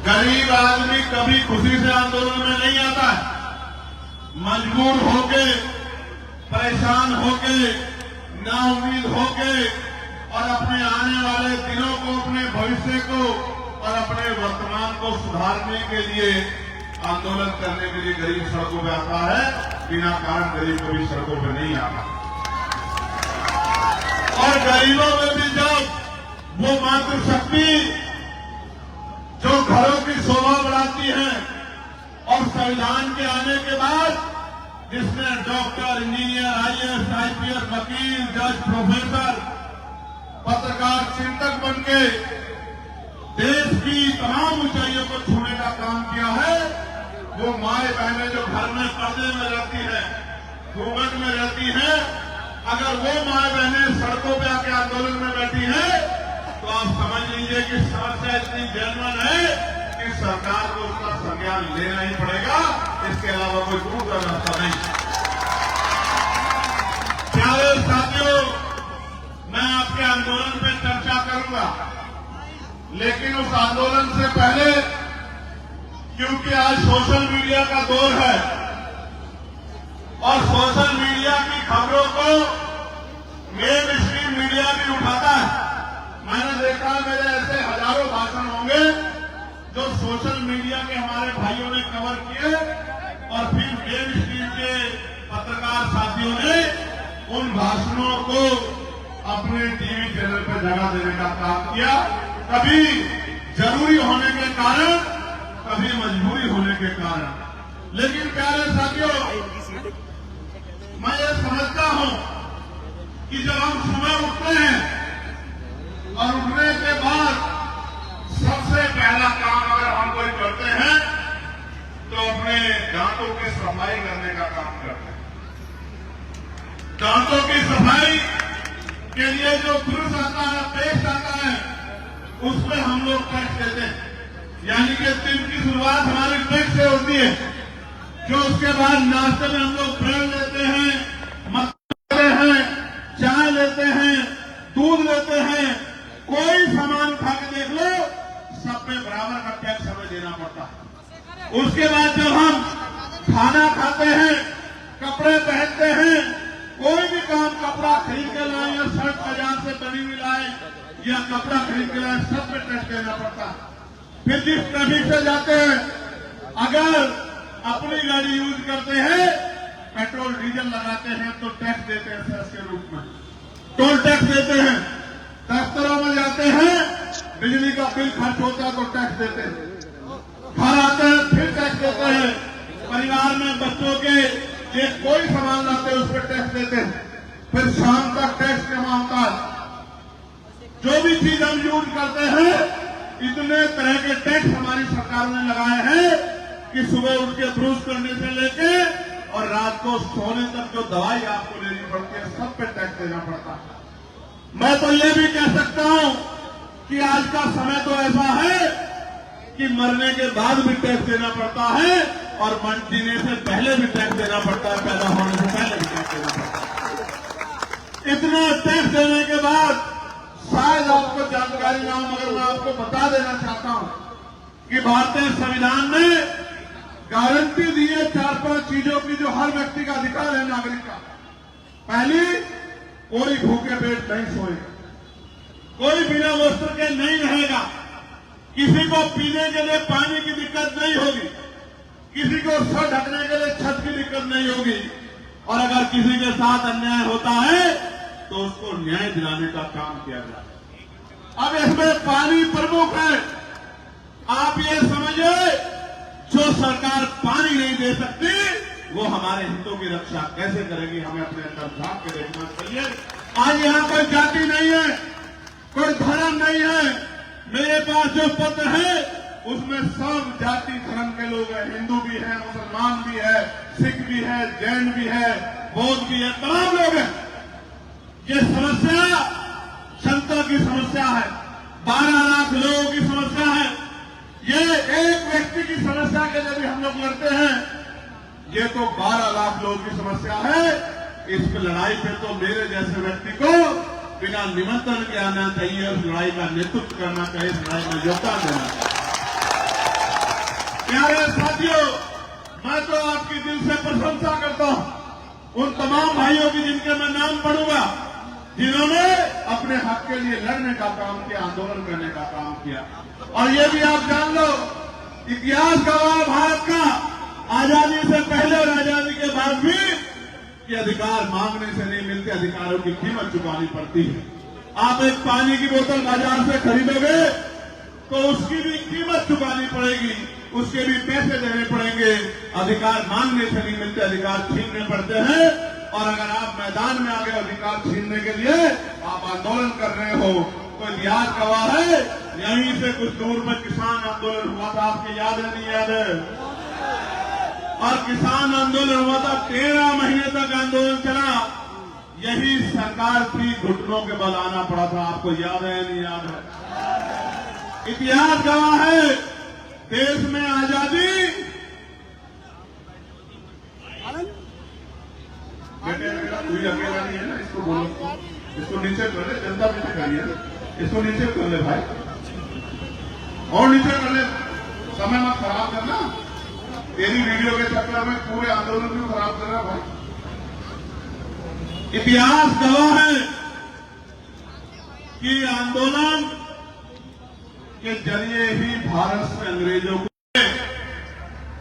गरीब आदमी कभी खुशी से आंदोलन में नहीं आता है। मजबूर होके, परेशान होके, नाउम्मीद होके और अपने आने वाले दिनों को, अपने भविष्य को और अपने वर्तमान को सुधारने के लिए आंदोलन करने के लिए गरीब सड़कों पे आता है। बिना कारण गरीब कभी सड़कों पे नहीं आता। और गरीबों में भी जब वो मातृशक्ति जो घरों की शोभा बढ़ाती है और संविधान के आने के बाद जिसने डॉक्टर, इंजीनियर, आईएएस, आईपीएस, वकील, जज, प्रोफेसर, पत्रकार, चिंतक बनके देश की तमाम ऊंचाइयों को छूने का काम किया है, वो माए बहनें जो घर में पर्दे में रहती है, घूंघट में रहती है, अगर वो माए बहनें सड़कों पे आके आंदोलन में बैठी है तो आप समझ लीजिए कि समस्या इतनी जेन्युइन है कि सरकार को उसका संज्ञान लेना ही पड़ेगा। इसके अलावा कोई दूसरा रास्ता नहीं। प्यारे साथियों, मैं आपके आंदोलन पे चर्चा करूंगा, लेकिन उस आंदोलन से पहले, क्योंकि आज सोशल मीडिया का दौर है और सोशल मीडिया की खबरों को मेन स्ट्रीम मीडिया भी उठाता है। मैंने देखा मेरे ऐसे हजारों भाषण होंगे जो सोशल मीडिया के हमारे भाइयों ने कवर किए और फिर मेन स्ट्रीम के पत्रकार साथियों ने उन भाषणों को अपने टीवी चैनल पर जगह देने का काम किया। कभी जरूरी होने के कारण, कभी मजबूरी होने के कारण। लेकिन प्यारे साथियों, मैं ये समझता हूं कि जब हम सुबह उठते हैं और उठने के बाद सबसे पहला काम अगर हम कोई करते हैं तो अपने दांतों की सफाई करने का काम करते हैं। दांतों की सफाई के लिए जो ब्रश आता है, पेस्ट आता है, उसमें हम लोग टैक्स देते हैं। यानी कि दिन की शुरुआत हमारी टैक्स से होती है, जो उसके बाद नाश्ते में हम लोग ब्रेड लेते हैं, मक्खन लेते हैं, चाय लेते हैं, दूध लेते हैं। कोई सामान खा के देख लो, सब पे बराबर का टैक्स हमें देना पड़ता है। उसके बाद जब हम खाना खाते हैं, कपड़े पहनते हैं, कोई भी काम, कपड़ा खरीद के लाए या शर्ट बाजार से बनी हुई लाए या कपड़ा खरीद के लाए, सब पे टैक्स देना पड़ता है। फिर जिस ट्रैफिक से जाते हैं, अगर अपनी गाड़ी यूज करते हैं, पेट्रोल डीजल लगाते हैं तो टैक्स देते हैं सेस के रूप में, टोल टैक्स देते हैं। दफ्तरों में जाते हैं, बिजली का बिल खर्च होता है तो टैक्स देते हैं। घर आते हैं फिर टैक्स देते हैं। परिवार में बच्चों के लिए कोई सामान लाते हैं उस पर टैक्स देते हैं। फिर शाम तक टैक्स जमा होता है। जो भी चीज हम यूज करते हैं, इतने तरह के टैक्स हमारी सरकार ने लगाए हैं कि सुबह उठ के ब्रश करने से लेके और रात को सोने तक जो दवाई आपको लेनी पड़ती है, सब पे टैक्स देना पड़ता है। मैं तो ये भी कह सकता हूं कि आज का समय तो ऐसा है कि मरने के बाद भी टैक्स देना पड़ता है और जीने से पहले भी टैक्स देना पड़ता है, पैदा होने से पहले भी टैक्स देना पड़ता है। इतना टैक्स देने के बाद शायद आपको जानकारी ना हो, मगर मैं आपको बता देना चाहता हूं कि भारतीय संविधान ने गारंटी दी है 4-5 चीजों की जो हर व्यक्ति का अधिकार है, नागरिक का। पहली, कोई भूखे पेट नहीं सोएगा, कोई बिना वस्त्र के नहीं रहेगा, किसी को पीने के लिए पानी की दिक्कत नहीं होगी, किसी को सर ढकने के लिए छत की दिक्कत नहीं होगी, और अगर किसी के साथ अन्याय होता है तो उसको न्याय दिलाने का काम किया जाए। अब इसमें पानी प्रमुख है। आप ये समझिए, जो सरकार पानी नहीं दे सकती वो हमारे हितों की रक्षा कैसे करेगी, हमें अपने अंदर झांक के देखना चाहिए। आज यहाँ कोई जाति नहीं है, कोई धर्म नहीं है। मेरे पास जो पत्र है उसमें सब जाति धर्म के लोग हैं। हिंदू भी है, मुसलमान भी है, सिख भी है, जैन भी है, बौद्ध भी है, तमाम लोग हैं। ये समस्या जनता की समस्या है, 12 लाख लोगों की समस्या है। ये एक व्यक्ति की समस्या के लिए भी हम लोग लड़ते हैं, ये तो 12 लाख लोगों की समस्या है। इस लड़ाई पे तो मेरे जैसे व्यक्ति को बिना निमंत्रण के आना चाहिए, उस लड़ाई का नेतृत्व करना चाहिए, इस लड़ाई में योगदान देना चाहिए। प्यारे साथियों, मैं तो आपकी दिल से प्रशंसा करता हूं उन तमाम भाइयों की जिनके मैं नाम पढ़ूंगा, जिन्होंने अपने हक के लिए लड़ने का काम किया, आंदोलन करने का काम किया। और ये भी आप जान लो, इतिहास गवाह भारत का आजादी से पहले और आजादी के बाद भी कि अधिकार मांगने से नहीं मिलते, अधिकारों की कीमत चुकानी पड़ती है। आप एक पानी की बोतल बाजार से खरीदोगे तो उसकी भी कीमत चुकानी पड़ेगी, उसके भी पैसे देने पड़ेंगे। अधिकार मांगने से नहीं मिलते, अधिकार छीनने पड़ते हैं। और अगर आप मैदान में आ गए अधिकार छीनने के लिए, आप आंदोलन कर रहे हो, तो इतिहास गवाह है। यहीं से कुछ दूर में किसान आंदोलन हुआ था, आपको याद है नहीं याद है? और किसान आंदोलन हुआ था, 13 महीने तक आंदोलन चला। यही सरकार थी, घुटनों के बल आना पड़ा था, आपको याद है नहीं याद है? इतिहास गवाह है, देश में आजादी बेटे कोई अकेला नहीं है ना, इसको बोलो, इसको नीचे कर ले, जनता नीचे करिए, इसको नीचे कर ले भाई, और नीचे कर ले, समय मत खराब करना। तेरी वीडियो के चक्कर में पूरे आंदोलन को खराब कर रहा है भाई। इतिहास गवाह है कि आंदोलन के जरिए ही भारत से अंग्रेजों को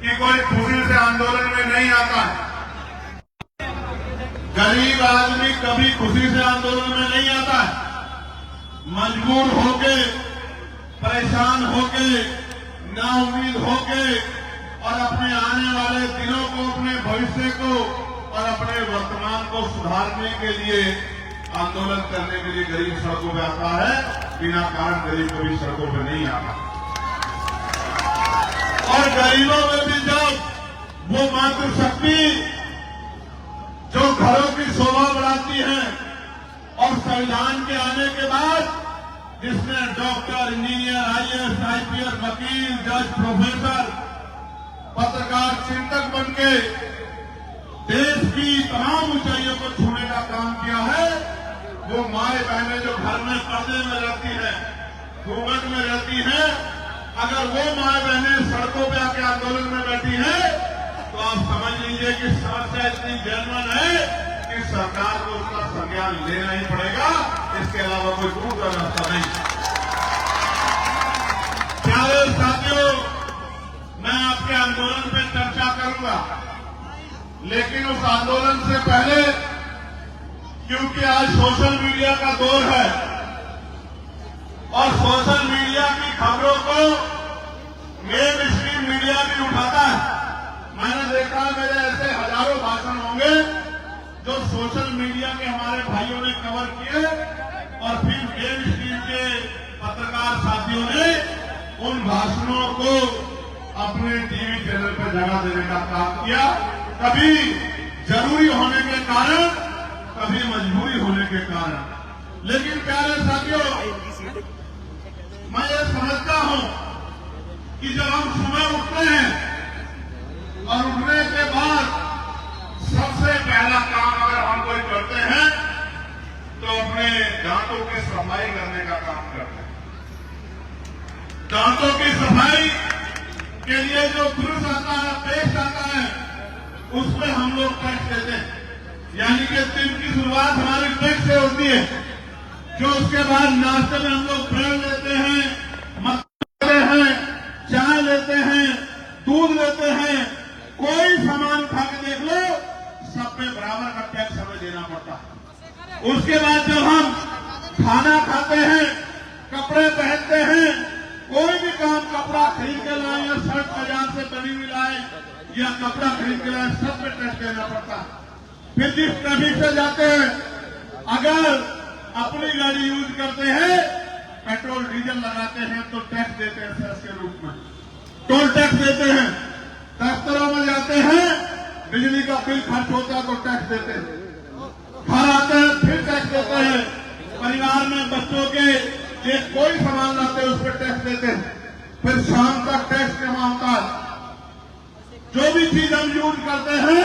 कि कोई खुशी से आंदोलन में नहीं आता है। गरीब आदमी कभी खुशी से आंदोलन में नहीं आता है। मजबूर होके, परेशान होके, नाउम्मीद होके और अपने आने वाले दिनों को, अपने भविष्य को और अपने वर्तमान को सुधारने के लिए आंदोलन करने के लिए गरीब सड़कों पे आता है। बिना कारण गरीब कभी सड़कों पे नहीं आता। और गरीबों में भी जब वो मातृशक्ति जो घरों की शोभा बढ़ाती है, और संविधान के आने के बाद जिसमें डॉक्टर, इंजीनियर, IAS, IPS, वकील, जज, प्रोफेसर, पत्रकार, चिंतक बनके देश की तमाम ऊंचाइयों को छूने का काम किया है, वो माए बहनें जो घर में पर्दे में रहती है, घूंघट में रहती हैं, अगर वो माए बहनें सड़कों पे आके आंदोलन में बैठी हैं, तो आप समझ लीजिए कि समस्या इतनी जेन्युइन है कि सरकार को उसका संज्ञान लेना ही पड़ेगा। इसके अलावा कोई दूसरा रास्ता नहीं। प्यारे साथियों, मैं आपके आंदोलन पे चर्चा करूंगा, लेकिन उस आंदोलन से पहले, क्योंकि आज सोशल मीडिया का दौर है और सोशल मीडिया की खबरों को मेन स्ट्रीम मीडिया भी उठाता है। मैंने देखा मेरे ऐसे हजारों भाषण होंगे जो सोशल मीडिया के हमारे भाइयों ने कवर किए और फिर मेन स्ट्रीम के पत्रकार साथियों ने उन भाषणों को अपने टीवी चैनल पर जगह देने का काम किया, कभी जरूरी होने के कारण, कभी मजबूरी होने के कारण। लेकिन प्यारे साथियों, मैं ये समझता हूं कि जब हम सुबह उठते हैं और उठने के बाद सबसे पहला काम अगर हम कोई करते हैं तो अपने दांतों की सफाई करने का काम करते हैं। दांतों की सफाई के लिए जो ब्रश आता है, पेस्ट आता है, उसमें हम लोग टैक्स देते हैं। यानी कि दिन की शुरुआत हमारी टैक्स से होती है, जो उसके बाद नाश्ते में हम लोग ब्रेड लेते हैं, मक्खन लेते हैं, चाय लेते हैं, दूध लेते हैं, कोई सामान खा के देख लो, सब पे बराबर का टैक्स हमें देना पड़ता है। उसके बाद जब हम खाना खाते हैं, कपड़े पहनते हैं, कोई भी काम, कपड़ा खरीद के लाए या शर्ट बाजार से बनी हुई लाए या कपड़ा खरीद के लाए, सब पे टैक्स देना पड़ता है। फिर जिस ट्रैफिक से जाते हैं, अगर अपनी गाड़ी यूज करते हैं, पेट्रोल डीजल लगाते हैं तो टैक्स देते हैं सेस के रूप में, टोल टैक्स देते हैं। दफ्तरों में जाते हैं, बिजली का बिल खर्च होता है तो टैक्स देते हैं। घर आते हैं फिर टैक्स देते हैं। परिवार में बच्चों के लिए कोई सामान लाते हैं उस पर टैक्स देते हैं। फिर शाम तक टैक्स जमा होता है। जो भी चीज हम यूज करते हैं,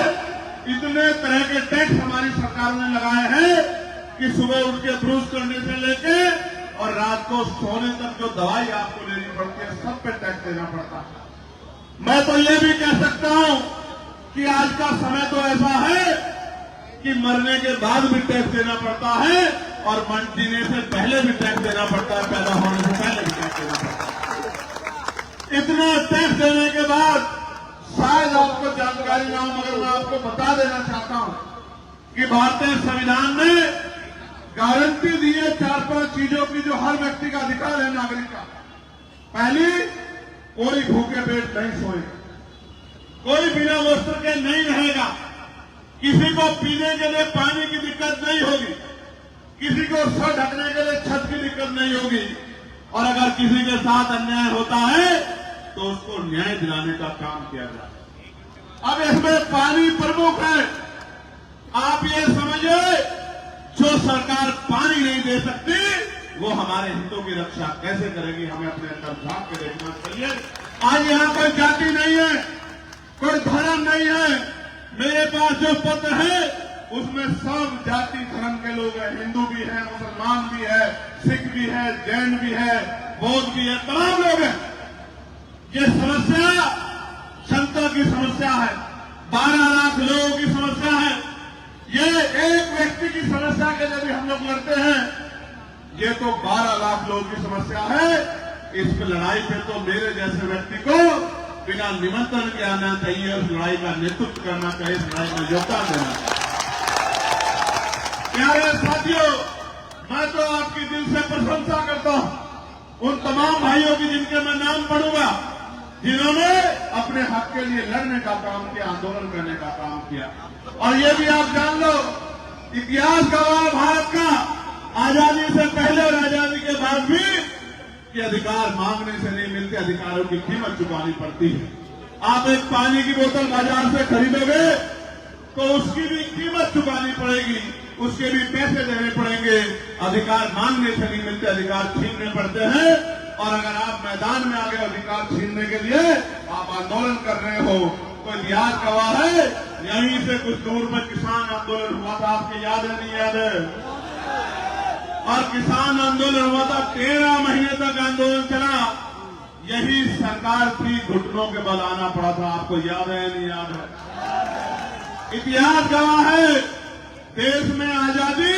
इतने तरह के टैक्स हमारी सरकार ने लगाए हैं कि सुबह उठ के ब्रूश करने से लेके और रात को सोने तक जो दवाई आपको लेनी पड़ती है, सब पे टैक्स देना पड़ता है। मैं तो ये भी कह सकता हूं कि आज का समय तो ऐसा है कि मरने के बाद भी टैक्स देना पड़ता है और जीने से पहले भी टैक्स देना पड़ता है, पैदा होने से पहले भी टैक्स देना पड़ता है। इतना टैक्स देने के बाद शायद आपको जानकारी ना हो, मगर मैं आपको बता देना चाहता हूं कि भारतीय संविधान ने गारंटी दी है 4-5 चीजों की जो हर व्यक्ति का अधिकार है, नागरिक का। पहली, कोई भूखे पेट नहीं सोएगा, कोई बिना वस्त्र के नहीं रहेगा, किसी को पीने के लिए पानी की दिक्कत नहीं होगी, किसी को सर ढकने के लिए छत की दिक्कत नहीं होगी, और अगर किसी के साथ अन्याय होता है तो उसको न्याय दिलाने का काम किया जाए। अब इसमें पानी प्रमुख है। आप ये समझिए, जो सरकार पानी नहीं दे सकती वो हमारे हितों की रक्षा कैसे करेगी, हमें अपने अंदर झांक के देखना चाहिए। आज यहां कोई जाति नहीं है, कोई धर्म नहीं है। मेरे पास जो पत्र है उसमें सब जाति धर्म के लोग हैं, हिंदू भी है, मुसलमान भी है, सिख भी है, जैन भी है, बौद्ध भी है, तमाम लोग हैं। ये समस्या जनता की समस्या है, 12 लाख लोगों की समस्या है। ये एक व्यक्ति की समस्या के लिए भी हम लोग लड़ते हैं, ये तो 12 लाख लोगों की समस्या है। इस लड़ाई पे तो मेरे जैसे व्यक्ति को बिना निमंत्रण के आना चाहिए, उस लड़ाई का नेतृत्व करना चाहिए, इस लड़ाई में योगदान देना चाहिए। प्यारे साथियों, मैं तो आपकी दिल से प्रशंसा करता हूं उन तमाम भाइयों की जिनके मैं नाम पढ़ूंगा, जिन्होंने अपने हक के लिए लड़ने का काम किया, आंदोलन करने का काम किया। और ये भी आप जान लो, इतिहास गवाह भारत का आजादी से पहले और आजादी के बाद भी कि अधिकार मांगने से नहीं मिलते, अधिकारों की कीमत चुकानी पड़ती है। आप एक पानी की बोतल बाजार से खरीदोगे तो उसकी भी कीमत चुकानी पड़ेगी, उसके भी पैसे देने पड़ेंगे। अधिकार मांगने से नहीं मिलते, अधिकार छीनने पड़ते हैं। और अगर आप मैदान में आ गए अधिकार छीनने के लिए, आप आंदोलन कर रहे हो, तो इतिहास गवाह है। यहीं से कुछ दूर पर किसान आंदोलन हुआ था, आपकी याद है नहीं याद है? और किसान आंदोलन हुआ था, 13 महीने तक आंदोलन चला। यही सरकार थी, घुटनों के बल आना पड़ा था, आपको याद है नहीं याद है? इतिहास गवाह है, देश में आजादी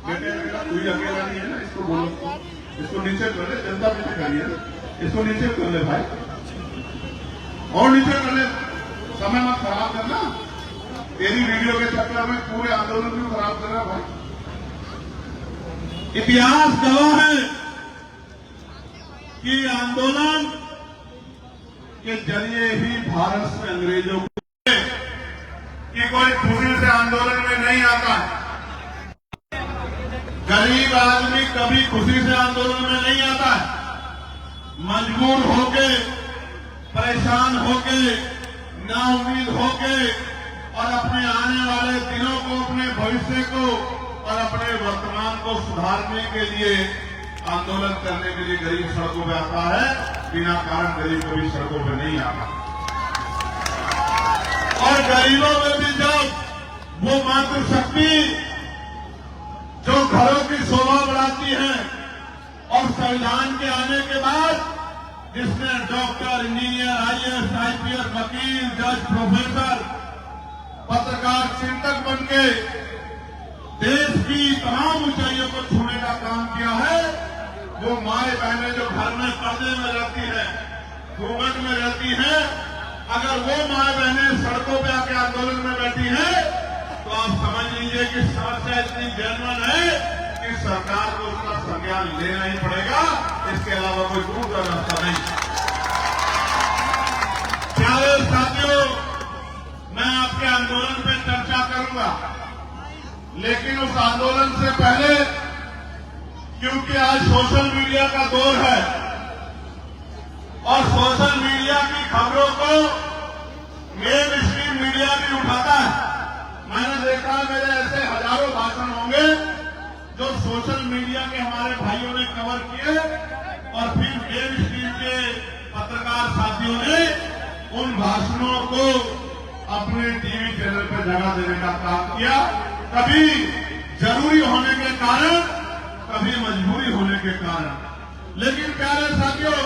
बेटे मेरा कोई अकेला नहीं है ना, इसको बोलो, इसको नीचे कर ले, जनता पीछे करिए, इसको नीचे कर ले भाई, और नीचे कर ले, समय मत खराब करना। तेरी वीडियो के चक्कर में पूरे आंदोलन को खराब कर रहा भाई। इतिहास गवाह है कि आंदोलन के जरिए ही भारत से अंग्रेजों को कि कोई खुशी से आंदोलन में नहीं आता है। गरीब आदमी कभी खुशी से आंदोलन में नहीं आता है। मजबूर होके, परेशान होके, नाउम्मीद होके और अपने आने वाले दिनों को, अपने भविष्य को और अपने वर्तमान को सुधारने के लिए आंदोलन करने के लिए गरीब सड़कों पे आता है। बिना कारण गरीब कभी सड़कों पे नहीं आता। और गरीबों में भी जब वो मातृशक्ति जो घरों की शोभा बढ़ाती है, और संविधान के आने के बाद जिसने डॉक्टर, इंजीनियर, IAS, IPS, वकील, जज, प्रोफेसर, पत्रकार, चिंतक बनके देश की तमाम ऊंचाइयों को छूने का काम किया है, वो माए बहनें जो घर में पर्दे में रहती हैं, घूंघट में रहती हैं, अगर वो माए बहनें सड़कों पे आके आंदोलन में बैठी हैं, तो आप समझ लीजिए कि समस्या इतनी जेन्युइन है कि सरकार को उसका संज्ञान लेना ही पड़ेगा, इसके अलावा कोई दूसरा रास्ता नहीं। प्यारे साथियों, मैं आपके आंदोलन पे चर्चा करूंगा, लेकिन उस आंदोलन से पहले, क्योंकि आज सोशल मीडिया का दौर है और सोशल मीडिया की खबरों को मेन स्ट्रीम मीडिया भी उठाता है। मैंने देखा मेरे ऐसे हजारों भाषण होंगे जो सोशल मीडिया के हमारे भाइयों ने कवर किए और फिर मेन स्ट्रीम के पत्रकार साथियों ने उन भाषणों को अपने टीवी चैनल पर जगह देने का काम किया, कभी जरूरी होने के कारण, कभी मजबूरी होने के कारण। लेकिन प्यारे साथियों,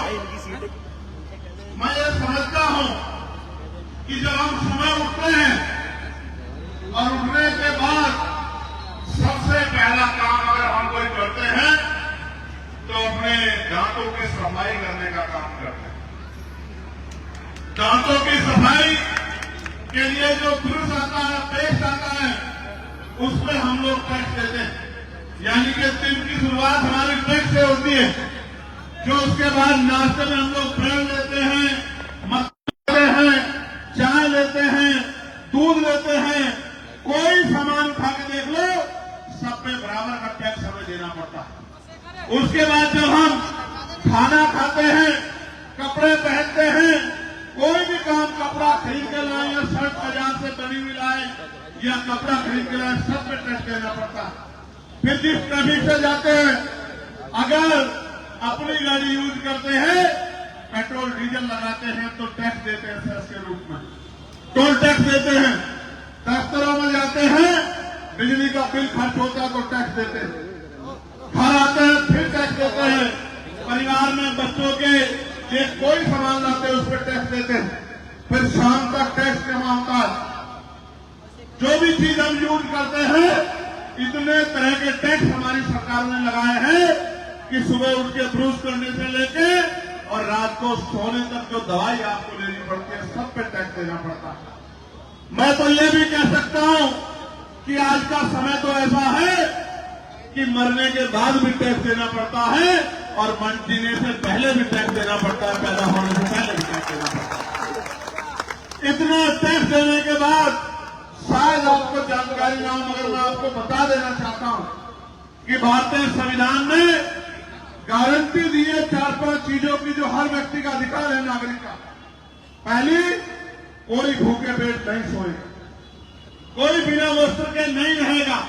मैं ये समझता हूं कि जब हम सुबह उठते हैं और उठने के बाद सबसे पहला काम अगर हम कोई करते हैं तो अपने दांतों की सफाई करने का काम करते हैं। दांतों की सफाई के लिए जो ब्रश आता है, पेस्ट आता है, उसमें हम लोग टैक्स देते हैं। यानी कि दिन की शुरुआत हमारी टैक्स से होती है, जो उसके बाद नाश्ते में हम लोग ब्रेड लेते हैं, मक्खन लेते हैं, चाय लेते हैं, दूध लेते हैं, कोई सामान खा के देख लो, सब पे बराबर का टैक्स हमें देना पड़ता है। उसके बाद जब हम खाना खाते हैं, कपड़े पहनते हैं, कोई भी काम, कपड़ा खरीद के लाए या शर्ट बाजार से बनी हुई लाए या कपड़ा खरीद के लाए, सब पे टैक्स देना पड़ता है। फिर जिस ट्रैफिक से जाते हैं, अगर अपनी गाड़ी यूज करते हैं, पेट्रोल डीजल लगाते हैं तो टैक्स देते हैं सेस के रूप में, टोल टैक्स देते हैं। दफ्तरों में जाते हैं, बिजली का बिल खर्च होता है तो टैक्स देते हैं। घर आते हैं फिर टैक्स देते हैं। परिवार में बच्चों के लिए कोई सामान लाते हैं उस पर टैक्स देते हैं। फिर शाम तक टैक्स जमा होता है। जो भी चीज हम यूज करते हैं, इतने तरह के टैक्स हमारी सरकार ने लगाए हैं कि सुबह उठ के ब्रश करने से लेके और रात को सोने तक जो दवाई आपको लेनी पड़ती है, सब पे टैक्स देना पड़ता है। मैं तो ये भी कह सकता हूं कि आज का समय तो ऐसा है कि मरने के बाद भी टैक्स देना पड़ता है और जीने से पहले भी टैक्स देना पड़ता है, पैदा होने से पहले भी टैक्स देना पड़ता है। इतना टैक्स देने के बाद शायद आपको जानकारी ना हो, मगर मैं आपको बता देना चाहता हूं कि भारतीय संविधान ने गारंटी दी है 4-5 चीजों की जो हर व्यक्ति का अधिकार है, नागरिक का। पहली, कोई भूखे पेट नहीं सोएगा, कोई बिना वस्त्र के नहीं रहेगा,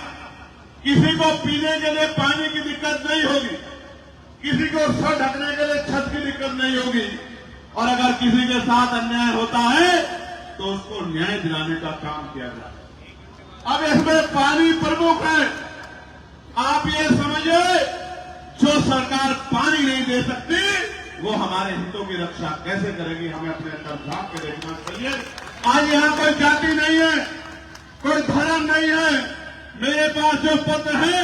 किसी को पीने के लिए पानी की दिक्कत नहीं होगी, किसी को सर ढकने के लिए छत की दिक्कत नहीं होगी, और अगर किसी के साथ अन्याय होता है तो उसको न्याय दिलाने का काम किया जाए। अब इसमें पानी प्रमुख है। आप ये समझिए, जो सरकार पानी नहीं दे सकती, वो हमारे हितों की रक्षा कैसे करेगी, हमें अपने अंदर झांक के देखना चाहिए। आज यहां कोई जाति नहीं है, कोई धर्म नहीं है। मेरे पास जो पत्र है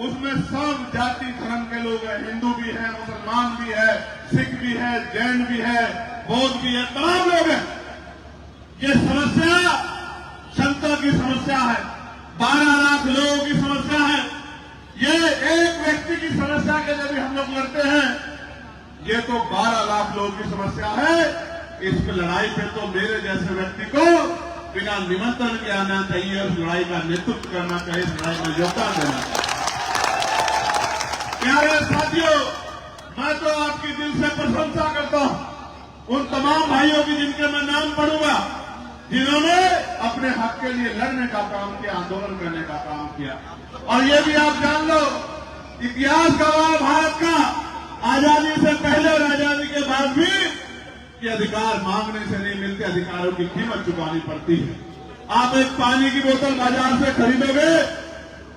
उसमें सब जाति धर्म के लोग हैं, हिंदू भी है, मुसलमान भी है, सिख भी है, जैन भी है, बौद्ध भी है, तमाम लोग हैं। ये समस्या जनता की समस्या है, 12 लाख लोगों की समस्या है। ये एक व्यक्ति की समस्या के लिए भी हम लोग लड़ते हैं, ये तो 12 लाख लोगों की समस्या है। इस लड़ाई पे तो मेरे जैसे व्यक्ति को बिना निमंत्रण के आना चाहिए, उस लड़ाई का नेतृत्व करना चाहिए, इस लड़ाई में योगदान देना चाहिए। प्यारे साथियों, मैं तो आपकी दिल से प्रशंसा करता हूं उन तमाम भाइयों की जिनके मैं नाम पढ़ूंगा, जिन्होंने अपने हक के लिए लड़ने का काम किया, आंदोलन करने का काम किया। और ये भी आप जान लो, इतिहास गवाह भारत का आजादी से पहले और आजादी के बाद भी कि अधिकार मांगने से नहीं मिलते, अधिकारों की कीमत चुकानी पड़ती है। आप एक पानी की बोतल बाजार से खरीदोगे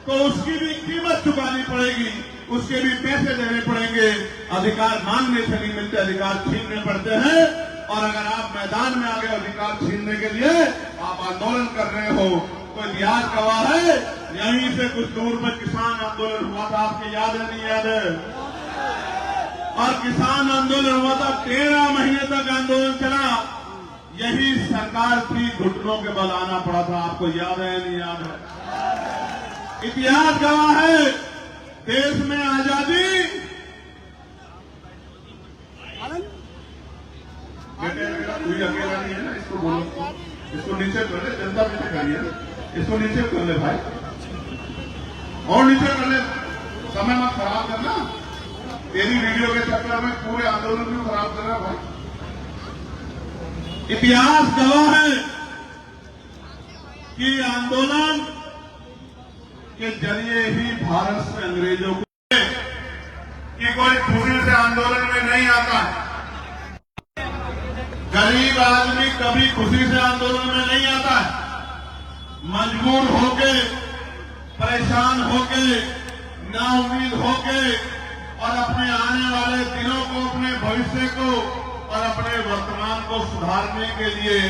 तो उसकी भी कीमत चुकानी पड़ेगी, उसके भी पैसे देने पड़ेंगे। अधिकार मांगने से नहीं मिलते, अधिकार छीनने पड़ते हैं। और अगर आप मैदान में आ गए अधिकार छीनने के लिए, आप आंदोलन कर रहे हो, तो इतिहास गवाह है। यहीं से कुछ दूर में किसान आंदोलन हुआ था, आपको याद है नहीं याद है? और किसान आंदोलन हुआ था, 13 महीने तक आंदोलन चला। यही सरकार थी, घुटनों के बल आना पड़ा था, आपको याद है नहीं याद है? इतिहास गवाह है, देश में आजादी, कोई अकेला नहीं है ना, इसको बोलो, इसको नीचे कर ले, जनता पीछे करिए, इसको नीचे कर ले भाई, और नीचे कर ले, समय मत खराब करना। तेरी वीडियो के चक्कर में पूरे आंदोलन को खराब कर रहा भाई। इतिहास गवाह है कि आंदोलन के जरिए ही भारत से अंग्रेजों को, कि कोई दूसरे से आंदोलन में नहीं आता। गरीब आदमी कभी खुशी से आंदोलन में नहीं आता है। मजबूर होके, परेशान होके, नाउम्मीद होके और अपने आने वाले दिनों को, अपने भविष्य को और अपने वर्तमान को सुधारने के लिए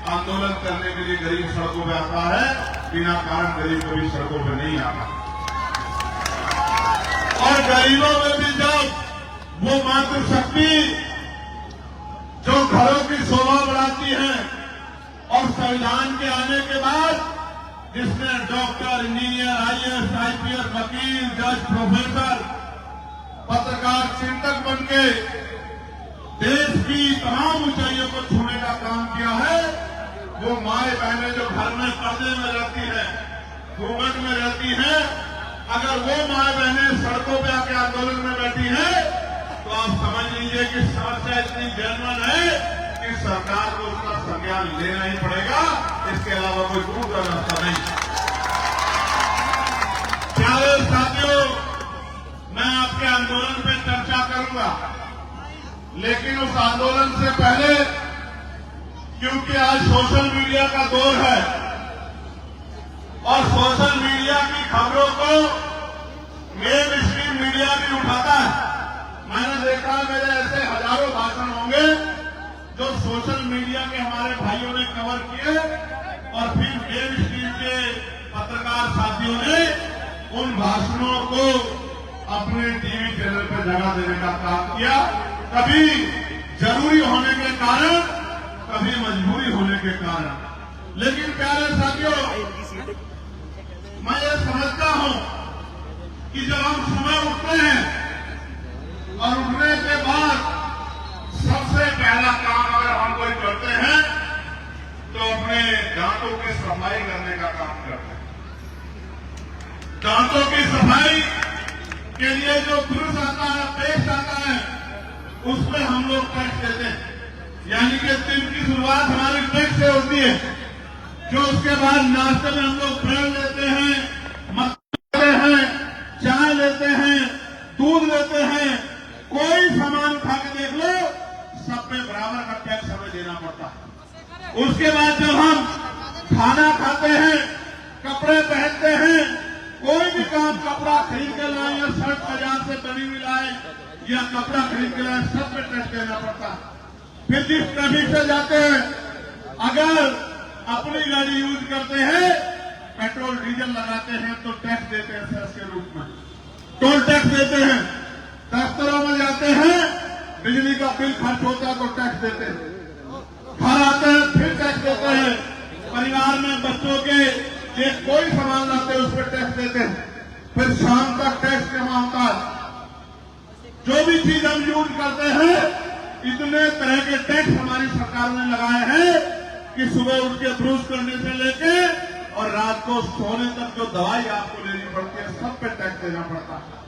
आंदोलन करने के लिए गरीब सड़कों पे आता है। बिना कारण गरीब कभी सड़कों पे नहीं आता। और गरीबों में भी जब वो मातृशक्ति जो घरों की शोभा बढ़ाती है और संविधान के आने के बाद जिसने डॉक्टर, इंजीनियर, आईएएस, आईपीएस, वकील, जज, प्रोफेसर, पत्रकार, चिंतक बनके देश की तमाम ऊंचाइयों को छूने का काम किया है, वो माए बहनें जो घर में पर्दे में रहती हैं, घूंघट में रहती हैं, अगर वो माए बहनें सड़कों पे आके आंदोलन में बैठी हैं, तो आप समझ लीजिए कि समस्या इतनी जेन्युइन है कि सरकार को उसका संज्ञान लेना ही पड़ेगा। इसके अलावा कोई दूसरा रास्ता नहीं। प्यारे साथियों, मैं आपके आंदोलन पे चर्चा करूंगा, लेकिन उस आंदोलन से पहले, क्योंकि आज सोशल मीडिया का दौर है और सोशल मीडिया की खबरों को मेन स्ट्रीम मीडिया भी उठाता है। मैंने देखा मेरे ऐसे हजारों भाषण होंगे जो सोशल मीडिया के हमारे भाइयों ने कवर किए और फिर मेन स्ट्रीम के पत्रकार साथियों ने उन भाषणों को अपने टीवी चैनल पर जगह देने का काम किया। कभी जरूरी होने के कारण, कभी मजबूरी होने के कारण। लेकिन प्यारे साथियों, मैं ये समझता हूं कि जब हम सुबह उठते हैं और उठने के बाद सबसे पहला काम अगर हम कोई करते हैं तो अपने दांतों की सफाई करने का काम करते हैं। दांतों की सफाई के लिए जो ब्रश आता है, पेस्ट आता है, उसमें हम लोग टैक्स देते हैं। यानी कि दिन की शुरुआत हमारी टैक्स से होती है, जो उसके बाद नाश्ते में हम लोग ब्रेड लेते हैं, मक्खन लेते हैं, चाय लेते हैं, दूध लेते हैं, कोई सामान खा के देख लो, सब पे बराबर का टैक्स हमें देना पड़ता है। उसके बाद जब हम खाना खाते हैं, कपड़े पहनते हैं, कोई भी काम, कपड़ा खरीद के लाए या शर्ट बाजार से बनी हुई लाए या कपड़ा खरीद के लाए, सब पे टैक्स देना पड़ता है। फिर जिस ट्रैफिक से जाते हैं, अगर अपनी गाड़ी यूज करते हैं, पेट्रोल डीजल लगाते हैं तो टैक्स देते हैं सेस के रूप में, टोल टैक्स देते हैं। दफ्तरों में जाते हैं, बिजली का बिल खर्च होता है तो टैक्स देते हैं। घर आते हैं फिर टैक्स देते हैं। परिवार में बच्चों के लिए कोई सामान लाते हैं उस पर टैक्स देते हैं। फिर शाम तक टैक्स जमा होता है। जो भी चीज हम यूज करते हैं, इतने तरह के टैक्स हमारी सरकार ने लगाए हैं कि सुबह उठ के ब्रश करने से लेके और रात को सोने तक जो दवाई आपको लेनी पड़ती है, सब पे टैक्स देना पड़ता है।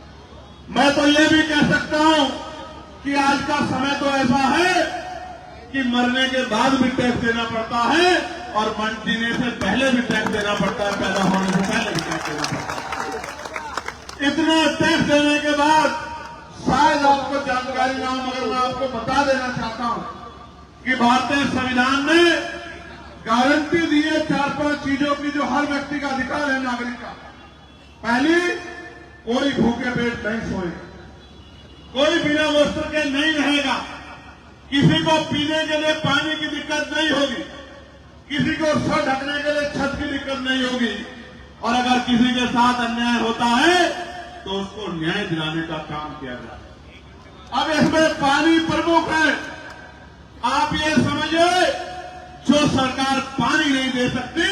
मैं तो ये भी कह सकता हूं कि आज का समय तो ऐसा है कि मरने के बाद भी टैक्स देना पड़ता है और जीने से पहले भी टैक्स देना पड़ता है, पैदा होने से पहले भी टैक्स देना पड़ता है। इतना टैक्स देने के बाद शायद आपको जानकारी ना हो, मगर मैं आपको बता देना चाहता हूं कि भारतीय संविधान ने गारंटी दी है 4-5 चीजों की जो हर व्यक्ति का अधिकार है, नागरिक का। पहली, कोई भूखे पेट नहीं सोएगा, कोई बिना वस्त्र के नहीं रहेगा, किसी को पीने के लिए पानी की दिक्कत नहीं होगी, किसी को सर ढकने के लिए छत की दिक्कत नहीं होगी, और अगर किसी के साथ अन्याय होता है तो उसको न्याय दिलाने का काम किया जाए। अब इसमें पानी प्रमुख है। आप ये समझिए, जो सरकार पानी नहीं दे सकती,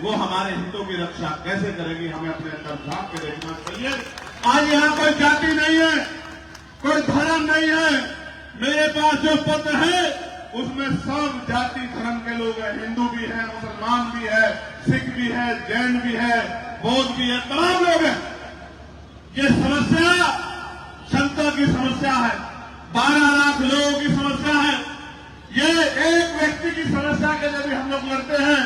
वो हमारे हितों की रक्षा कैसे करेगी, हमें अपने अंदर झांक के देखना चाहिए। आज यहाँ कोई जाति नहीं है, कोई धर्म नहीं है। मेरे पास जो पत्र है उसमें सब जाति धर्म के लोग हैं, हिंदू भी है, मुसलमान भी है, सिख भी है, जैन भी है, बौद्ध भी है, तमाम लोग हैं। ये समस्या जनता की समस्या है, 12 लाख लोगों की समस्या है। ये एक व्यक्ति की समस्या के लिए भी हम लोग लड़ते हैं,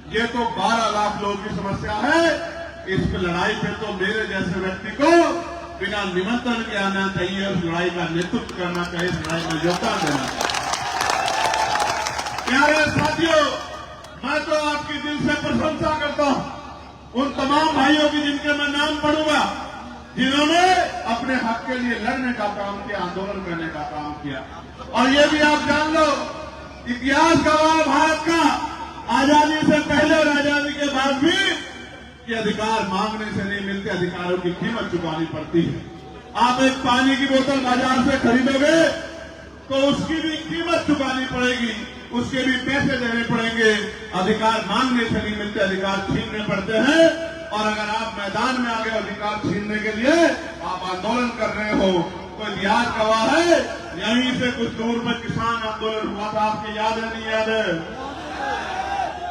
ये तो 12 लाख लोगों की समस्या है। इस लड़ाई पे तो मेरे जैसे व्यक्ति को बिना निमंत्रण के आना चाहिए, उस लड़ाई का नेतृत्व करना चाहिए, इस लड़ाई में योगदान देना चाहिए। प्यारे साथियों, मैं तो आपकी दिल से प्रशंसा करता हूं उन तमाम भाइयों की जिनके मैं नाम पढ़ूंगा, जिन्होंने अपने हक के लिए लड़ने का काम किया, आंदोलन करने का काम किया। और ये भी आप जान लो, इतिहास गवाह है भारत का, आजादी से पहले और आजादी के बाद भी, कि अधिकार मांगने से नहीं मिलते, अधिकारों की कीमत चुकानी पड़ती है। आप एक पानी की बोतल बाजार से खरीदोगे तो उसकी भी कीमत चुकानी पड़ेगी, उसके भी पैसे देने पड़ेंगे। अधिकार मांगने से नहीं मिलते, अधिकार छीनने पड़ते हैं। और अगर आप मैदान में आ गए अधिकार छीनने के लिए, आप आंदोलन कर रहे हो, तो इतिहास गवाह है। यहीं से कुछ दूर में किसान आंदोलन हुआ था, आपको याद है नहीं याद है?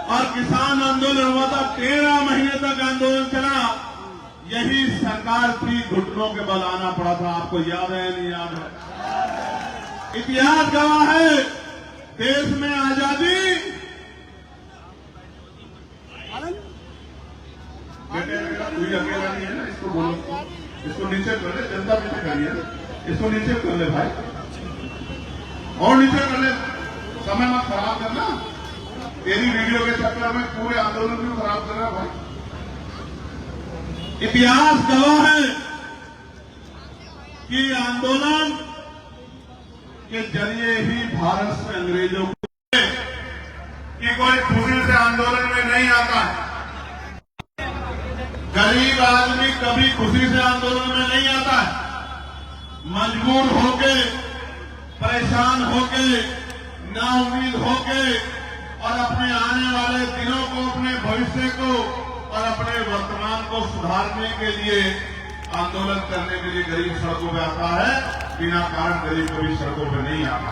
और किसान आंदोलन हुआ था, 13 महीने तक आंदोलन चला। यही सरकार थी, घुटनों के बल आना पड़ा था, आपको याद है नहीं याद है? इतिहास गवाह है, देश में आजादी, कोई अकेला नहीं है ना, इसको बोलो, इसको नीचे कर ले, जनता पीछे करिए, इसको नीचे कर ले भाई, और नीचे कर ले, समय मत खराब करना। तेरी वीडियो के चक्कर में पूरे आंदोलन भी खराब कर रहा भाई। इतिहास गवाह है कि आंदोलन के जरिए ही भारत से अंग्रेजों को, कि कोई खुशी से आंदोलन में नहीं आता है। गरीब आदमी कभी खुशी से आंदोलन में नहीं आता है। मजबूर होके, परेशान होके, नाउम्मीद होके, और अपने आने वाले दिनों को, अपने भविष्य को और अपने वर्तमान को सुधारने के लिए, आंदोलन करने के लिए गरीब सड़कों पे आता है। बिना कारण गरीब कभी सड़कों पे नहीं आता।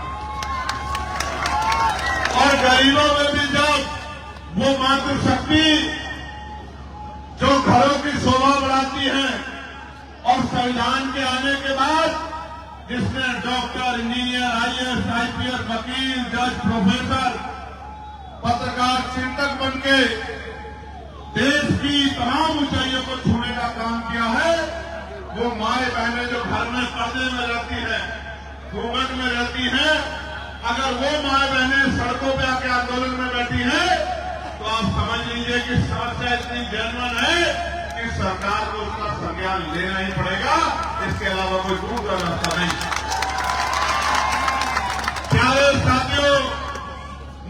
और गरीबों में भी जब वो मातृशक्ति जो घरों की शोभा बढ़ाती है, और संविधान के आने के बाद जिसने डॉक्टर, इंजीनियर, आईएएस, आईपीएस, वकील, जज, प्रोफेसर, पत्रकार, चिंतक बनके देश की तमाम ऊंचाइयों को छूने का काम किया है, वो माए बहनें जो घर में पर्दे में रहती हैं, घूंघट में रहती हैं, अगर वो माए बहनें सड़कों पे आके आंदोलन में बैठी हैं, तो आप समझ लीजिए कि समस्या इतनी जेन्युइन है कि सरकार को उसका संज्ञान लेना ही पड़ेगा। इसके अलावा कोई दूसरा रास्ता नहीं। प्यारे साथियों,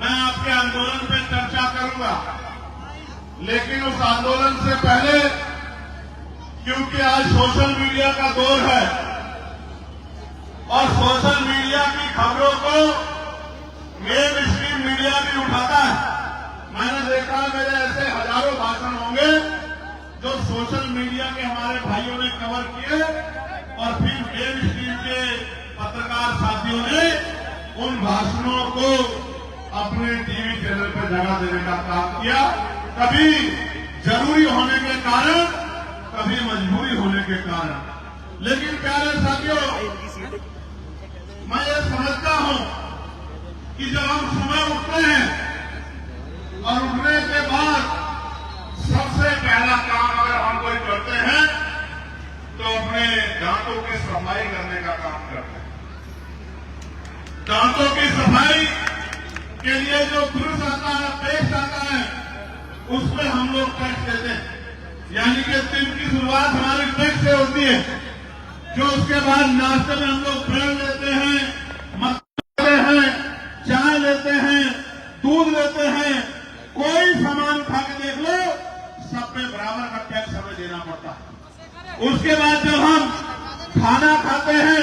मैं आपके आंदोलन पे चर्चा करूंगा, लेकिन उस आंदोलन से पहले, क्योंकि आज सोशल मीडिया का दौर है और सोशल मीडिया की खबरों को मेन स्ट्रीम मीडिया भी उठाता है। मैंने देखा, मेरे ऐसे हजारों भाषण होंगे जो सोशल मीडिया के हमारे भाइयों ने कवर किए, और फिर मेन स्ट्रीम के पत्रकार साथियों ने उन भाषणों को अपने टीवी चैनल पर जगह देने का काम किया, कभी जरूरी होने के कारण, कभी मजबूरी होने के कारण। लेकिन प्यारे साथियों, मैं ये समझता हूं कि जब हम सुबह उठते हैं और उठने के बाद सबसे पहला काम अगर हम कोई करते हैं तो अपने दांतों की सफाई करने का काम करते हैं। दांतों की सफाई के लिए जो ब्रश आता है, पेस्ट आता है, उसमें हम लोग टैक्स देते हैं। यानी कि दिन की शुरुआत हमारी टैक्स से होती है, जो उसके बाद नाश्ते में हम लोग ब्रेड लेते हैं, मक्खन लेते हैं, चाय लेते हैं, दूध लेते हैं, कोई सामान खा के देख लो, सब पे बराबर का टैक्स हमें देना पड़ता है। उसके बाद जब हम खाना खाते हैं,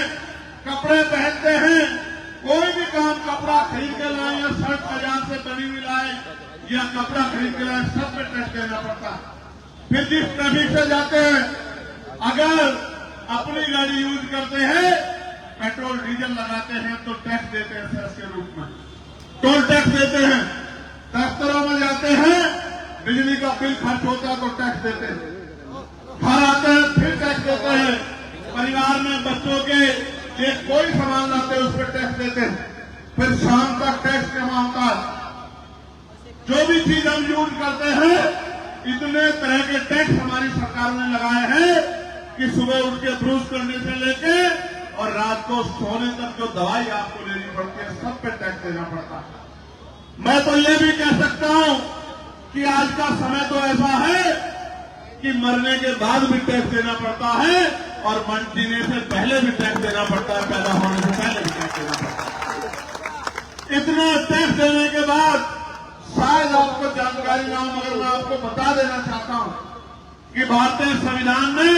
कपड़े पहनते हैं, कोई भी काम, कपड़ा खरीद के लाए या शर्ट बाजार से बनी हुई लाए या कपड़ा खरीद के लाए, सब पे टैक्स देना पड़ता है। फिर जिस ट्रैफिक से जाते हैं, अगर अपनी गाड़ी यूज करते हैं, पेट्रोल डीजल लगाते हैं, तो टैक्स देते हैं सेस के रूप में, टोल टैक्स देते हैं। दफ्तरों में जाते हैं, बिजली का बिल खर्च होता है तो टैक्स देते हैं। घर आते हैं फिर टैक्स देते हैं। परिवार में बच्चों के एक कोई सामान लाते हैं, उस पर टैक्स देते हैं। फिर शाम तक टैक्स जमा होता है। जो भी चीज हम यूज करते हैं, इतने तरह के टैक्स हमारी सरकार ने लगाए हैं कि सुबह उठ के ब्रश करने से लेके और रात को सोने तक जो दवाई आपको लेनी पड़ती है, सब पे टैक्स देना पड़ता है। मैं तो ये भी कह सकता हूं कि आज का समय तो ऐसा है कि मरने के बाद भी टैक्स देना पड़ता है और जीने से पहले भी टैक्स देना पड़ता है, पैदा होने से पहले भी टैक्स देना पड़ता है। इतना टैक्स देने के बाद शायद आपको जानकारी ना हो, मगर मैं आपको बता देना चाहता हूं कि भारतीय संविधान ने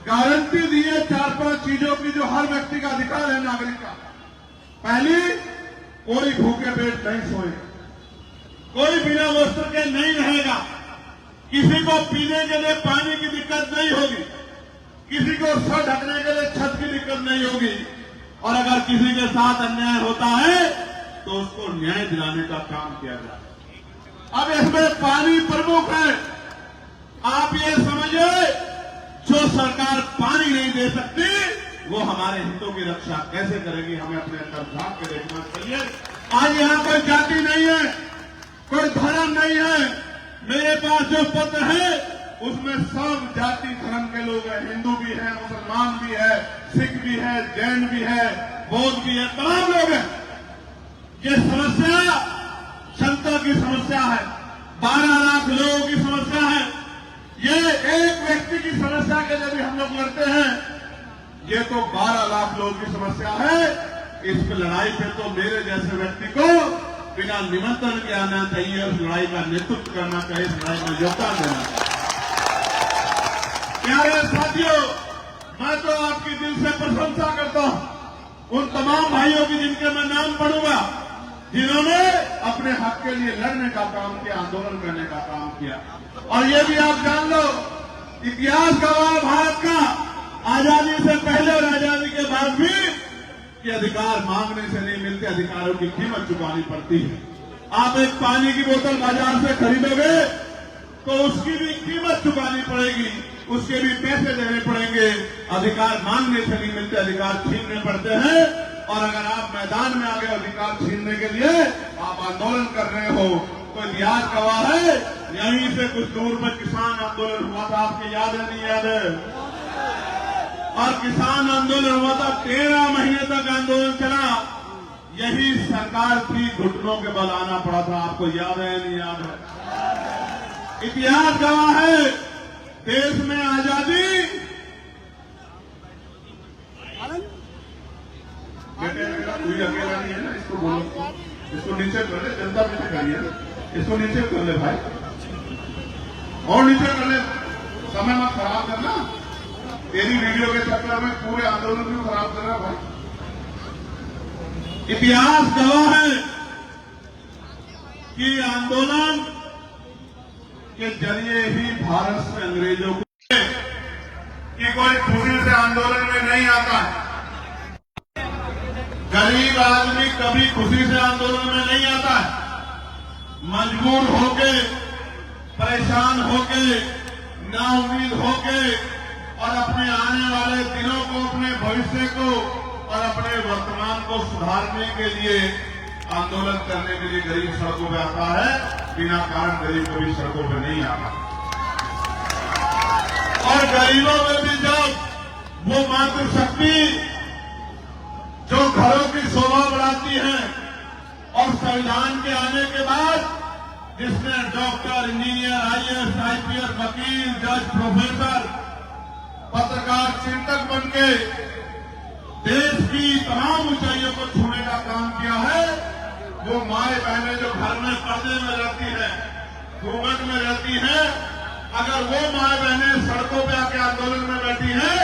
गारंटी दी है 4-5 चीजों की जो हर व्यक्ति का अधिकार है, नागरिक का। पहली, कोई भूखे पेट नहीं सोएगा, कोई बिना वस्त्र के नहीं रहेगा, किसी को पीने के लिए पानी की दिक्कत नहीं होगी, किसी को सर ढकने के लिए छत की दिक्कत नहीं होगी, और अगर किसी के साथ अन्याय होता है तो उसको न्याय दिलाने का काम किया जाए। अब इसमें पानी प्रमुख है। आप ये समझिए, जो सरकार पानी नहीं दे सकती वो हमारे हितों की रक्षा कैसे करेगी, हमें अपने अंदर झांक के देखना चाहिए। आज यहां कोई जाति नहीं है, कोई धर्म नहीं है। मेरे पास जो पत्र है उसमें सब जाति धर्म के लोग हैं, हिंदू भी है, मुसलमान भी है, सिख भी है, जैन भी है, बौद्ध भी है, तमाम लोग हैं। ये समस्या जनता की समस्या है, 12 लाख लोगों की समस्या है। ये एक व्यक्ति की समस्या के लिए भी हम लोग लड़ते हैं, ये तो 12 लाख लोगों की समस्या है। इस लड़ाई पे तो मेरे जैसे व्यक्ति को बिना निमंत्रण के आना चाहिए, उस लड़ाई का नेतृत्व करना चाहिए, इस लड़ाई में योगदान देना चाहिए। प्यारे साथियों, मैं तो आपकी दिल से प्रशंसा करता हूं उन तमाम भाइयों की जिनके मैं नाम पढ़ूंगा, जिन्होंने अपने हक के लिए लड़ने का काम किया, आंदोलन करने का काम किया। और ये भी आप जान लो, इतिहास गवाह भारत का आजादी से पहले और आजादी के बाद भी कि अधिकार मांगने से नहीं मिलते, अधिकारों की कीमत चुकानी पड़ती है। आप एक पानी की बोतल बाजार से खरीदोगे तो उसकी भी कीमत चुकानी पड़ेगी, उसके भी पैसे देने पड़ेंगे। अधिकार मांगने से नहीं मिलते, अधिकार छीनने पड़ते हैं। और अगर आप मैदान में आ गए अधिकार छीनने के लिए, आप आंदोलन कर रहे हो, तो इतिहास गवाह है। यहीं से कुछ दूर में किसान आंदोलन हुआ था, आपको याद है नहीं याद है? और किसान आंदोलन हुआ था, 13 महीने तक आंदोलन चला। यही सरकार थी, घुटनों के बल आना पड़ा था, आपको याद है नहीं याद है? इतिहास गवाह है, देश में आजादी कोई अकेला नहीं है ना, इसको बोलो, इसको नीचे कर ले, जनता नीचे करिए, इसको नीचे कर ले भाई, और नीचे कर ले, समय मत खराब करना। तेरी वीडियो के चक्कर में पूरे आंदोलन भी खराब कर रहा भाई। इतिहास गवाह है कि आंदोलन के जरिए ही भारत से अंग्रेजों को, कि कोई खुशी से आंदोलन में नहीं आता है। गरीब आदमी कभी खुशी से आंदोलन में नहीं आता है। मजबूर होके, परेशान होके, नाउम्मीद होके और अपने आने वाले दिनों को, अपने भविष्य को और अपने वर्तमान को सुधारने के लिए आंदोलन करने के लिए गरीब सड़कों पे आता है। बिना कारण गरीब कभी सड़कों पे नहीं आता। और गरीबों में भी जब वो मातृशक्ति जो घरों की शोभा बढ़ाती है, और संविधान के आने के बाद जिसने डॉक्टर, इंजीनियर, आईएएस, आईपीएस, वकील, जज, प्रोफेसर, पत्रकार, चिंतक बनके देश की तमाम ऊंचाइयों को छूने का काम किया है, वो माए बहनें जो घर में पर्दे में रहती है, घूंघट में रहती है, अगर वो माए बहनें सड़कों पे आके आंदोलन में बैठी है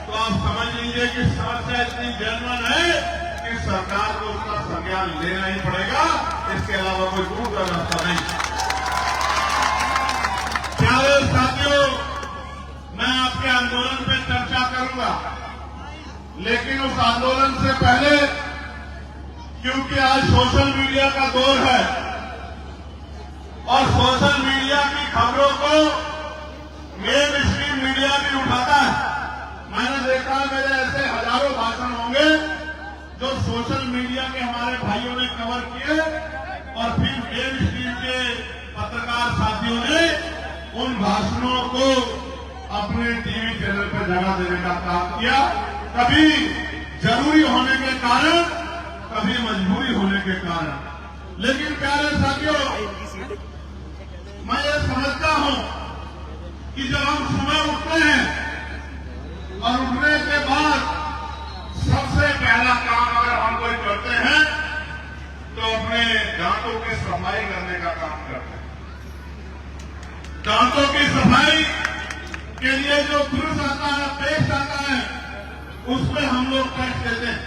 तो आप समझ लीजिए कि समस्या इतनी जेन्युइन है कि सरकार को उसका संज्ञान लेना ही पड़ेगा, इसके अलावा कोई दूसरा रास्ता नहीं। प्यारे साथियों, मैं आपके आंदोलन पे चर्चा करूंगा, लेकिन उस आंदोलन से पहले, क्योंकि आज सोशल मीडिया का दौर है और सोशल मीडिया की खबरों को मेन स्ट्रीम मीडिया भी उठाता है। मैंने देखा मेरे ऐसे हजारों भाषण होंगे जो सोशल मीडिया के हमारे भाइयों ने कवर किए और फिर मेन स्ट्रीम के पत्रकार साथियों ने उन भाषणों को अपने टीवी चैनल पर जगह देने का काम किया। कभी जरूरी होने के कारण, कभी मजबूरी होने के कारण, लेकिन प्यारे साथियों, मैं ये समझता हूं कि जब हम सुबह उठते हैं और उठने के बाद सबसे पहला काम अगर हम कोई करते हैं तो अपने दांतों की सफाई करने का काम करते हैं। दांतों की सफाई के लिए जो ब्रश आता है, पेस्ट आता है, उसमें हम लोग टैक्स देते हैं।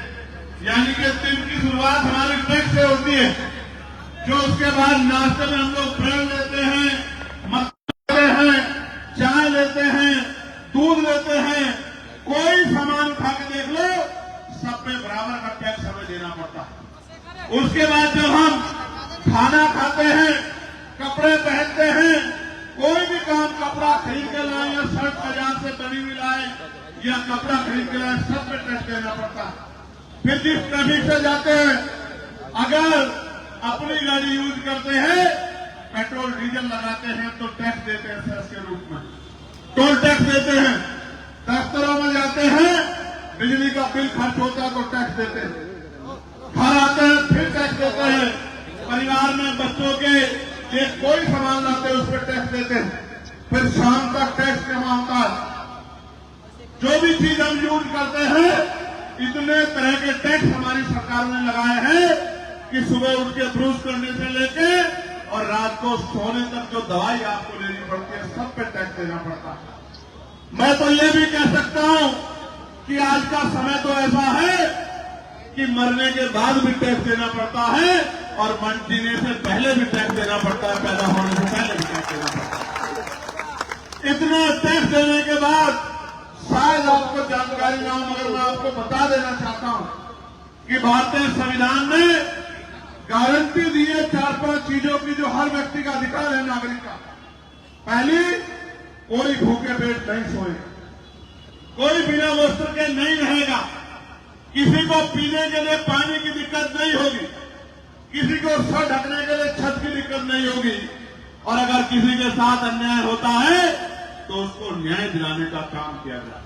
यानी कि दिन की शुरुआत हमारी टैक्स से होती है, जो उसके बाद नाश्ते में हम लोग ब्रेड लेते हैं, मक्खन लेते हैं, चाय लेते हैं, दूध लेते हैं। कोई सामान खा के देख लो, सब पे बराबर का टैक्स हमें देना पड़ता है। उसके बाद जब हम खाना खाते हैं, कपड़े पहनते हैं, कोई भी काम, कपड़ा खरीद के लाए या शर्ट बाजार से बनी हुई लाए या कपड़ा खरीद के लाए, सब पे टैक्स देना पड़ता है। फिर जिस ट्रैफिक से जाते हैं, अगर अपनी गाड़ी यूज करते हैं, पेट्रोल डीजल लगाते हैं तो टैक्स देते हैं सेस के रूप में, टोल टैक्स देते हैं। दफ्तरों में जाते हैं, बिजली का बिल खर्च होता है तो टैक्स देते हैं। घर आते हैं फिर टैक्स देते हैं। परिवार में बच्चों के लिए कोई सामान लाते हैं उस पर टैक्स देते हैं। फिर शाम तक टैक्स जमा होता है। जो भी चीज हम यूज करते हैं, इतने तरह के टैक्स हमारी सरकार ने लगाए हैं कि सुबह उठ के ब्रश करने से लेके और रात को सोने तक जो दवाई आपको लेनी पड़ती है, सब पे टैक्स देना पड़ता है। मैं तो ये भी कह सकता हूं कि आज का समय तो ऐसा है कि मरने के बाद भी टैक्स देना पड़ता है और जीने से पहले भी टैक्स देना पड़ता है, पैदा होने से पहले भी टैक्स देना पड़ता है। इतना टैक्स देने के बाद शायद आपको जानकारी ना हो, मगर मैं आपको बता देना चाहता हूं कि भारतीय संविधान ने गारंटी दी है 4-5 चीजों की जो हर व्यक्ति का अधिकार है, नागरिक का। पहली, कोई भूखे पेट नहीं सोए, कोई बिना वस्त्र के नहीं रहेगा, किसी को पीने के लिए पानी की दिक्कत नहीं होगी, किसी को सर ढकने के लिए छत की दिक्कत नहीं होगी, और अगर किसी के साथ अन्याय होता है तो उसको न्याय दिलाने का काम किया जाए।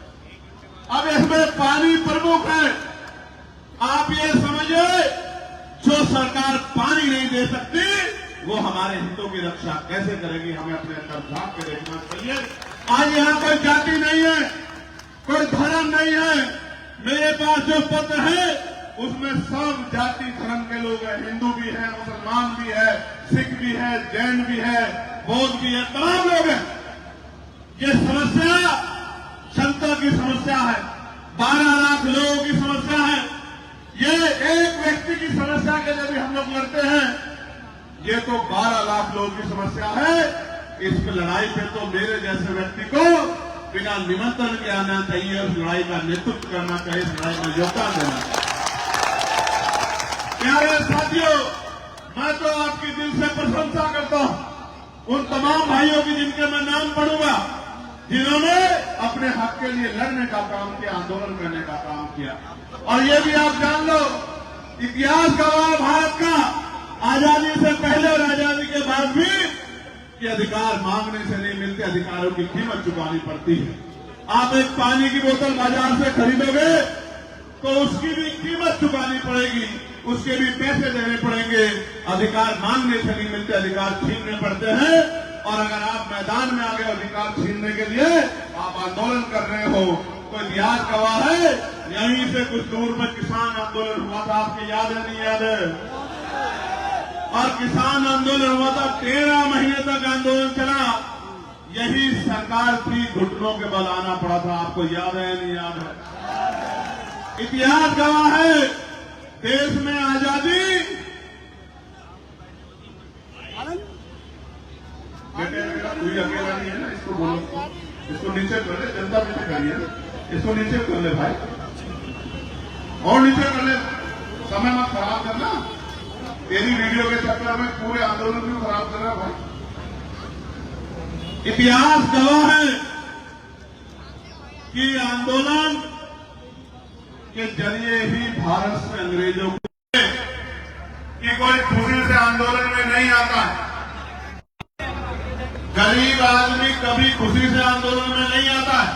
अब इसमें पानी प्रमुख है। आप ये समझिए, जो सरकार पानी नहीं दे सकती वो हमारे हितों की रक्षा कैसे करेगी, हमें अपने अंदर झांक के देखना चाहिए। आज यहाँ कोई जाति नहीं है, कोई धर्म नहीं है। मेरे पास जो पत्र है उसमें सब जाति धर्म के लोग हैं। हिंदू भी है, मुसलमान भी है, सिख भी है, जैन भी है, बौद्ध भी है, तमाम लोग हैं। ये समस्या जनता की समस्या है, 12 लाख लोगों की समस्या है। ये एक व्यक्ति की समस्या के लिए भी हम लोग लड़ते हैं, ये तो 12 लाख लोगों की समस्या है। इस लड़ाई पे तो मेरे जैसे व्यक्ति को बिना निमंत्रण के आना चाहिए, उस लड़ाई का नेतृत्व करना चाहिए, इस लड़ाई में योगदान देना चाहिए। प्यारे साथियों, मैं तो आपकी दिल से प्रशंसा करता हूं उन तमाम भाइयों की जिनके मैं नाम पढ़ूंगा, जिन्होंने अपने हक के लिए लड़ने का काम किया, आंदोलन करने का काम किया। और ये भी आप जान लो, इतिहास गवाह भारत का आजादी से पहले और आजादी के बाद भी कि अधिकार मांगने से नहीं मिलते, अधिकारों की कीमत चुकानी पड़ती है। आप एक पानी की बोतल बाजार से खरीदोगे तो उसकी भी कीमत चुकानी पड़ेगी, उसके भी पैसे देने पड़ेंगे। अधिकार मांगने से नहीं मिलते, अधिकार छीनने पड़ते हैं। और अगर आप मैदान में आ गए अधिकार छीनने के लिए, आप आंदोलन कर रहे हो, तो इतिहास गवाह है। यहीं से कुछ दूर में किसान आंदोलन हुआ था, आपको याद है नहीं याद है? और किसान आंदोलन हुआ था, 13 महीने तक आंदोलन चला। यही सरकार थी, घुटनों के बल आना पड़ा था, आपको याद है नहीं याद है? इतिहास गवाह है, देश में आजादी कोई अकेला नहीं है ना, इसको बोलो, इसको नीचे कर ले, जनता नीचे करिए, इसको नीचे कर ले भाई, और नीचे कर ले, समय मत खराब करना। तेरी वीडियो के चक्कर में पूरे आंदोलन को खराब कर रहा है भाई। इतिहास गवाह है कि आंदोलन के जरिए ही भारत से अंग्रेजों को कि कोई खुशी से आंदोलन में नहीं आता है। गरीब आदमी कभी खुशी से आंदोलन में नहीं आता है।